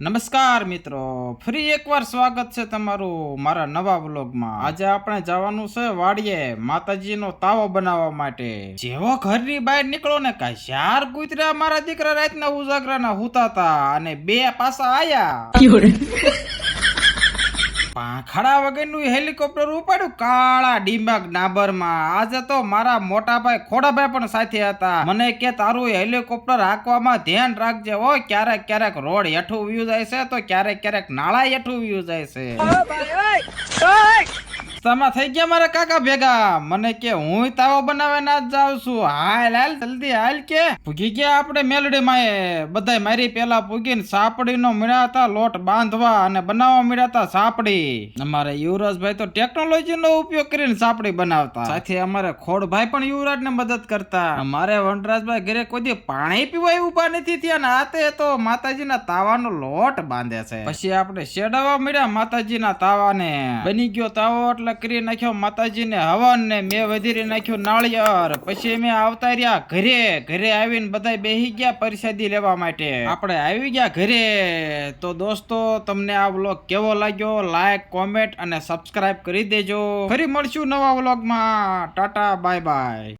નમસ્કાર મિત્રો, ફરી એકવાર સ્વાગત છે તમારું મારા નવા વ્લોગમાં। આજે આપણે જવાનું છે વાડીએ માતાજીનો તાવો બનાવવા માટે। જેવો ઘરની બહાર નીકળો ને કાંઈ ચાર કૂતરા મારા દીકરા રાતના ઉજાગરાના હુતાતા અને બે પાછા આયા। પાંખડા વગરનું હેલિકોપ્ટર ઉપાડ્યું કાળા ડીંબાગ ડાબરમાં। આજે તો મારા મોટા ભાઈ ખોડાભાઈ પણ સાથે હતા। મને કે તારું હેલિકોપ્ટર હાંકવામાં ધ્યાન રાખજે હો, ક્યારેક ક્યારેક રોડ હેઠું વ્યુ જાય છે તો ક્યારેક ક્યારેક નાળા હેઠું વ્યુ જાય છે। તમે થઈ ગયા મારા કાકા ભેગા। મને કે હું તાવો બનાવે ના જ જાઉં છું। હાલ હાલ જલ્દી હાલ કે પૂગી ગયા આપણે મેલડી માએ। બધાય મારી પેલા પૂગીને સાપડીનો મીણાતા લોટ બાંધવા અને બનાવવા મીણાતા સાપડી। અમારે યુવરાજભાઈ તો ટેકનોલોજીનો ઉપયોગ કરીને સાપડી બનાવતા, સાથે અમારે ખોડભાઈ પણ યુવરાજને મદદ કરતા। અમારે વનરાજભાઈ ઘરે કોઈ દી પાણી પીવા ઉભા નથી થયા ને આતે તો માતાજીના તાવાનો લોટ બાંધે છે। પછી આપણે શેડાવા મળ્યા માતાજીના તાવાને। બની ગયો તાવો એટલે કરી નાખ્યો માતાજીને હવન ને મેં વધીરી નાખ્યું નાળિયેર। પછી મેં આવતા રહ્યા ઘરે। ઘરે આવીને બધા બેહી ગયા પ્રસાદી લેવા માટે। આપણે આવી ગયા ઘરે। તો દોસ્તો, તમને આ વ્લોગ કેવો લાગ્યો લાઈક કોમેન્ટ અને સબસ્ક્રાઇબ કરી દેજો। ફરી મળશું નવા વ્લોગમાં। Tata bye bye.